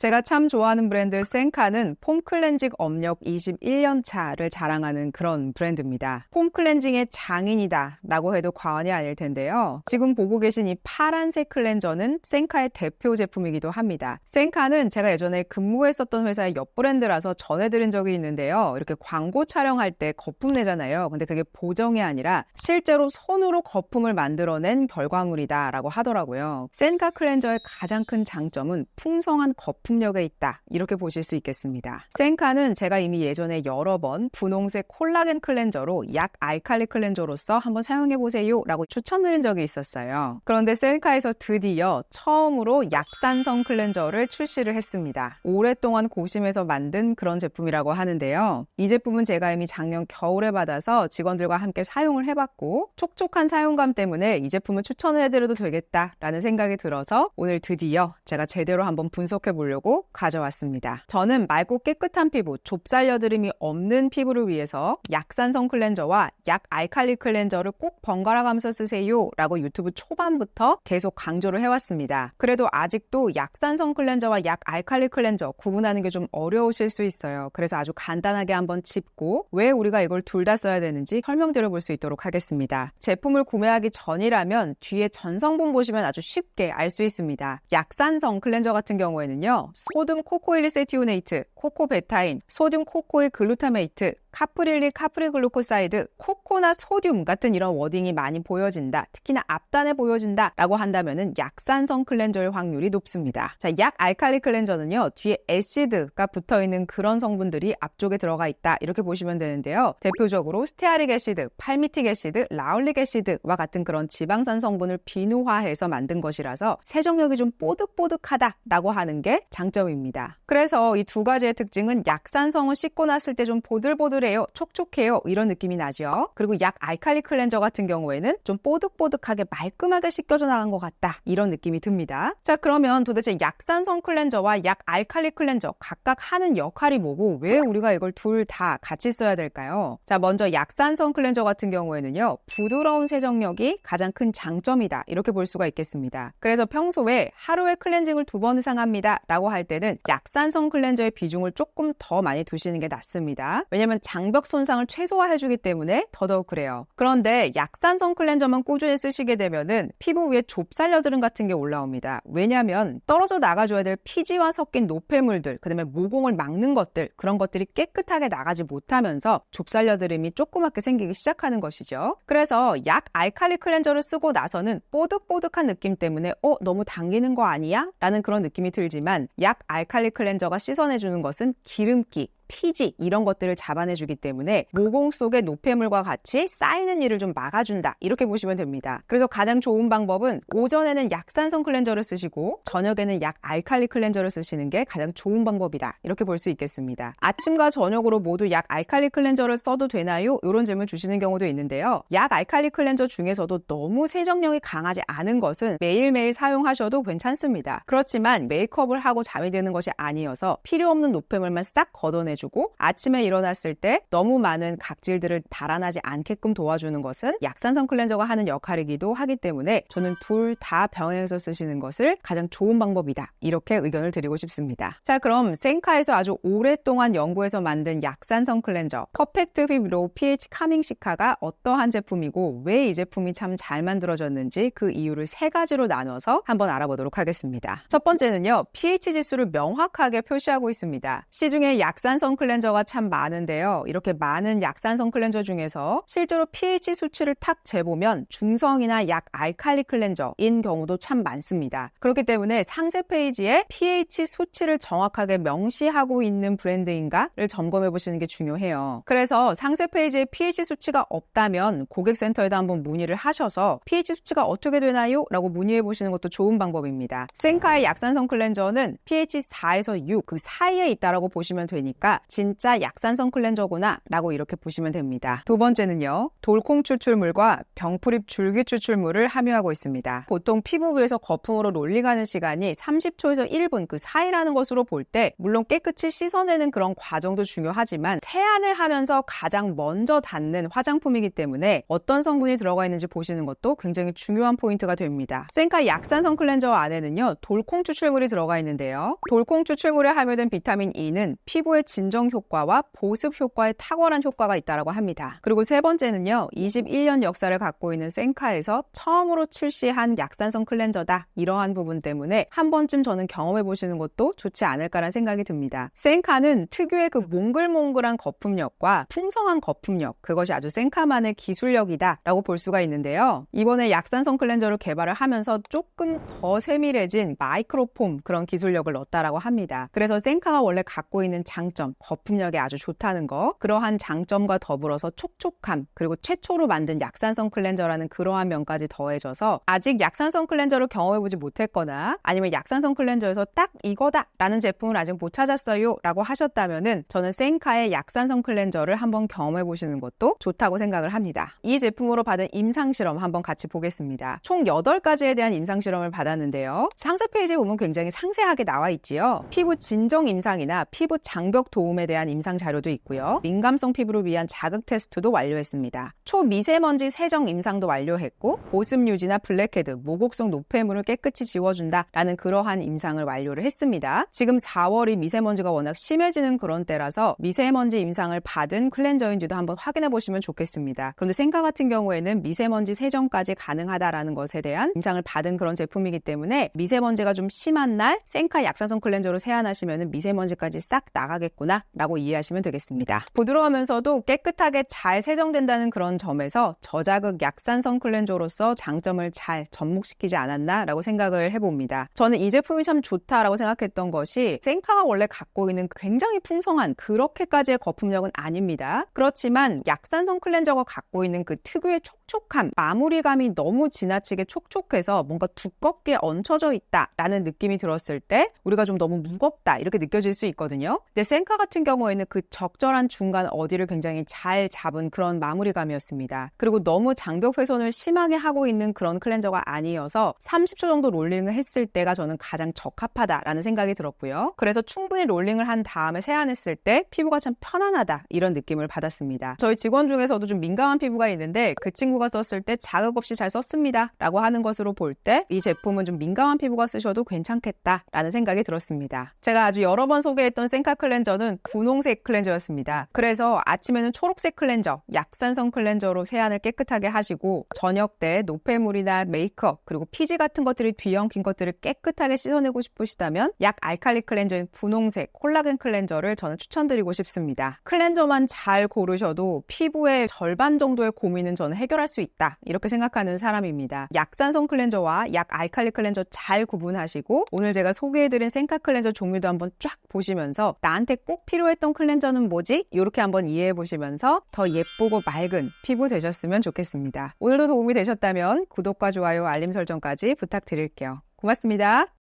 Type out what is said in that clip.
제가 참 좋아하는 브랜드 센카는 폼 클렌징 업력 21년 차를 자랑하는 그런 브랜드입니다. 폼 클렌징의 장인이다 라고 해도 과언이 아닐 텐데요. 지금 보고 계신 이 파란색 클렌저는 센카의 대표 제품이기도 합니다. 센카는 제가 예전에 근무했었던 회사의 옆 브랜드라서 전해드린 적이 있는데요. 이렇게 광고 촬영할 때 거품 내잖아요. 근데 그게 보정이 아니라 실제로 손으로 거품을 만들어낸 결과물이다 라고 하더라고요. 센카 클렌저의 가장 큰 장점은 풍성한 거품력에 있다, 이렇게 보실 수 있겠습니다. 센카는 제가 이미 예전에 여러 번 분홍색 콜라겐 클렌저로 약 알칼리 클렌저로서 한번 사용해보세요 라고 추천드린 적이 있었어요. 그런데 센카에서 드디어 처음으로 약산성 클렌저를 출시를 했습니다. 오랫동안 고심해서 만든 그런 제품이라고 하는데요. 이 제품은 제가 이미 작년 겨울에 받아서 직원들과 함께 사용을 해봤고 촉촉한 사용감 때문에 이 제품을 추천을 해드려도 되겠다라는 생각이 들어서 오늘 드디어 제가 제대로 한번 분석해보려고 가져왔습니다. 저는 맑고 깨끗한 피부, 좁쌀 여드름이 없는 피부를 위해서 약산성 클렌저와 약 알칼리 클렌저를 꼭 번갈아 가면서 쓰세요 라고 유튜브 초반부터 계속 강조를 해왔습니다. 그래도 아직도 약산성 클렌저와 약 알칼리 클렌저 구분하는 게 좀 어려우실 수 있어요. 그래서 아주 간단하게 한번 짚고 왜 우리가 이걸 둘 다 써야 되는지 설명드려 볼 수 있도록 하겠습니다. 제품을 구매하기 전이라면 뒤에 전성분 보시면 아주 쉽게 알 수 있습니다. 약산성 클렌저 같은 경우에는요, 소듐 코코일리세티오네이트, 코코베타인, 소듐 코코일 글루타메이트, 카프릴리 카프리글루코사이드, 코코나 소듐 같은 이런 워딩이 많이 보여진다, 특히나 앞단에 보여진다 라고 한다면은 약산성 클렌저일 확률이 높습니다. 자, 약 알칼리 클렌저는요, 뒤에 애시드가 붙어있는 그런 성분들이 앞쪽에 들어가 있다, 이렇게 보시면 되는데요. 대표적으로 스테아릭 애시드, 팔미틱 애시드, 라울릭 애시드와 같은 그런 지방산 성분을 비누화해서 만든 것이라서 세정력이 좀 뽀득뽀득하다 라고 하는 게 장점입니다. 그래서 이 두 가지의 특징은 약산성을 씻고 났을 때 좀 보들보들해요, 촉촉해요, 이런 느낌이 나죠. 그리고 약 알칼리 클렌저 같은 경우에는 좀 뽀득뽀득하게 말끔하게 씻겨져 나간 것 같다, 이런 느낌이 듭니다. 자, 그러면 도대체 약산성 클렌저와 약 알칼리 클렌저 각각 하는 역할이 뭐고 왜 우리가 이걸 둘 다 같이 써야 될까요? 자, 먼저 약산성 클렌저 같은 경우에는요, 부드러운 세정력이 가장 큰 장점이다, 이렇게 볼 수가 있겠습니다. 그래서 평소에 하루에 클렌징을 2번 이상 합니다 라고 할 때는 약산성 클렌저의 비중을 조금 더 많이 두시는 게 낫습니다. 왜냐면 장벽 손상을 최소화해주기 때문에 더더욱 그래요. 그런데 약산성 클렌저만 꾸준히 쓰시게 되면은 피부 위에 좁쌀 여드름 같은 게 올라옵니다. 왜냐면 떨어져 나가줘야 될 피지와 섞인 노폐물들, 그 다음에 모공을 막는 것들, 그런 것들이 깨끗하게 나가지 못하면서 좁쌀 여드름이 조그맣게 생기기 시작하는 것이죠. 그래서 약 알칼리 클렌저를 쓰고 나서는 뽀득뽀득한 느낌 때문에 너무 당기는 거 아니야? 라는 그런 느낌이 들지만 약 알칼리 클렌저가 씻어내주는 것은 기름기, 피지, 이런 것들을 잡아내주기 때문에 모공 속의 노폐물과 같이 쌓이는 일을 좀 막아준다, 이렇게 보시면 됩니다. 그래서 가장 좋은 방법은 오전에는 약산성 클렌저를 쓰시고 저녁에는 약 알칼리 클렌저를 쓰시는 게 가장 좋은 방법이다, 이렇게 볼 수 있겠습니다. 아침과 저녁으로 모두 약 알칼리 클렌저를 써도 되나요? 이런 질문 주시는 경우도 있는데요. 약 알칼리 클렌저 중에서도 너무 세정력이 강하지 않은 것은 매일매일 사용하셔도 괜찮습니다. 그렇지만 메이크업을 하고 잠이 드는 것이 아니어서 필요 없는 노폐물만 싹 걷어내 주고 아침에 일어났을 때 너무 많은 각질들을 달아나지 않게끔 도와주는 것은 약산성 클렌저가 하는 역할이기도 하기 때문에 저는 둘 다 병행해서 쓰시는 것을 가장 좋은 방법이다, 이렇게 의견을 드리고 싶습니다. 자, 그럼 센카에서 아주 오랫동안 연구해서 만든 약산성 클렌저 퍼펙트 휘 로우 pH 카밍 시카가 어떠한 제품이고 왜 이 제품이 참 잘 만들어졌는지 그 이유를 3가지로 나눠서 한번 알아보도록 하겠습니다. 첫 번째는요, pH 지수를 명확하게 표시하고 있습니다. 시중에 약산성 클렌저가 참 많은데요. 이렇게 많은 약산성 클렌저 중에서 실제로 pH 수치를 탁 재보면 중성이나 약 알칼리 클렌저인 경우도 참 많습니다. 그렇기 때문에 상세 페이지에 pH 수치를 정확하게 명시하고 있는 브랜드인가를 점검해 보시는 게 중요해요. 그래서 상세 페이지에 pH 수치가 없다면 고객센터에다 한번 문의를 하셔서 pH 수치가 어떻게 되나요? 라고 문의해 보시는 것도 좋은 방법입니다. 센카의 약산성 클렌저는 pH 4에서 6 그 사이에 있다라고 보시면 되니까 클렌저가 진짜 약산성 클렌저구나 라고 이렇게 보시면 됩니다. 두 번째는요, 돌콩 추출물과 병풀입 줄기 추출물을 함유하고 있습니다. 보통 피부 위에서 거품으로 롤링하는 시간이 30초에서 1분 그 사이라는 것으로 볼 때 물론 깨끗이 씻어내는 그런 과정도 중요하지만 세안을 하면서 가장 먼저 닿는 화장품이기 때문에 어떤 성분이 들어가 있는지 보시는 것도 굉장히 중요한 포인트가 됩니다. 센카 약산성 클렌저 안에는요, 돌콩 추출물이 들어가 있는데요. 돌콩 추출물에 함유된 비타민 E는 피부의 진정 효과와 보습 효과에 탁월한 효과가 있다고 합니다. 그리고 세 번째는요, 21년 역사를 갖고 있는 센카에서 처음으로 출시한 약산성 클렌저다. 이러한 부분 때문에 한 번쯤 저는 경험해 보시는 것도 좋지 않을까라는 생각이 듭니다. 센카는 특유의 그 몽글몽글한 거품력과 풍성한 거품력, 그것이 아주 센카만의 기술력이다 라고 볼 수가 있는데요. 이번에 약산성 클렌저를 개발을 하면서 조금 더 세밀해진 마이크로폼 그런 기술력을 넣었다라고 합니다. 그래서 센카가 원래 갖고 있는 장점, 거품력이 아주 좋다는 거, 그러한 장점과 더불어서 촉촉함, 그리고 최초로 만든 약산성 클렌저라는 그러한 면까지 더해져서 아직 약산성 클렌저를 경험해보지 못했거나 아니면 약산성 클렌저에서 딱 이거다 라는 제품을 아직 못 찾았어요 라고 하셨다면은 저는 센카의 약산성 클렌저를 한번 경험해보시는 것도 좋다고 생각을 합니다. 이 제품으로 받은 임상실험 한번 같이 보겠습니다. 총 8가지에 대한 임상실험을 받았는데요. 상세 페이지에 보면 굉장히 상세하게 나와 있지요. 피부 진정 임상이나 피부 장벽 도움에 대한 임상 자료도 있고요. 민감성 피부를 위한 자극 테스트도 완료했습니다. 초미세먼지 세정 임상도 완료했고 보습 유지나 블랙헤드, 모곡성 노폐물을 깨끗이 지워준다 라는 그러한 임상을 완료를 했습니다. 지금 4월이 미세먼지가 워낙 심해지는 그런 때라서 미세먼지 임상을 받은 클렌저인지도 한번 확인해 보시면 좋겠습니다. 그런데 센카 같은 경우에는 미세먼지 세정까지 가능하다라는 것에 대한 임상을 받은 그런 제품이기 때문에 미세먼지가 좀 심한 날 센카 약산성 클렌저로 세안하시면 미세먼지까지 싹 나가겠구나 라고 이해하시면 되겠습니다. 부드러우면서도 깨끗하게 잘 세정된다는 그런 점에서 저자극 약산성 클렌저로서 장점을 잘 접목시키지 않았나 라고 생각을 해봅니다. 저는 이 제품이 참 좋다라고 생각했던 것이 센카가 원래 갖고 있는 굉장히 풍성한 그렇게까지의 거품력은 아닙니다. 그렇지만 약산성 클렌저가 갖고 있는 그 특유의 촉촉함, 마무리감이 너무 지나치게 촉촉해서 뭔가 두껍게 얹혀져 있다라는 느낌이 들었을 때 우리가 좀 너무 무겁다 이렇게 느껴질 수 있거든요. 근데 센카 같은 경우에는 그 적절한 중간 어디를 굉장히 잘 잡은 그런 마무리감이었습니다. 그리고 너무 장벽 훼손을 심하게 하고 있는 그런 클렌저가 아니어서 30초 정도 롤링을 했을 때가 저는 가장 적합하다라는 생각이 들었고요. 그래서 충분히 롤링을 한 다음에 세안했을 때 피부가 참 편안하다 이런 느낌을 받았습니다. 저희 직원 중에서도 좀 민감한 피부가 있는데 그 친구가 썼을 때 자극 없이 잘 썼습니다 라고 하는 것으로 볼 때 이 제품은 좀 민감한 피부가 쓰셔도 괜찮겠다 라는 생각이 들었습니다. 제가 아주 여러 번 소개했던 센카 클렌저는 분홍색 클렌저였습니다. 그래서 아침에는 초록색 클렌저, 약산성 클렌저로 세안을 깨끗하게 하시고 저녁 때 노폐물이나 메이크업 그리고 피지 같은 것들이 뒤엉킨 것들을 깨끗하게 씻어내고 싶으시다면 약 알칼리 클렌저인 분홍색 콜라겐 클렌저를 저는 추천드리고 싶습니다. 클렌저만 잘 고르셔도 피부의 절반 정도의 고민은 저는 해결할 수 있다 이렇게 생각하는 사람입니다. 약산성 클렌저와 약 알칼리 클렌저 잘 구분하시고 오늘 제가 소개해드린 센카 클렌저 종류도 한번 쫙 보시면서 나한테 꼭 필요했던 클렌저는 뭐지? 이렇게 한번 이해해보시면서 더 예쁘고 맑은 피부 되셨으면 좋겠습니다. 오늘도 도움이 되셨다면 구독과 좋아요, 알림 설정까지 부탁드릴게요. 고맙습니다.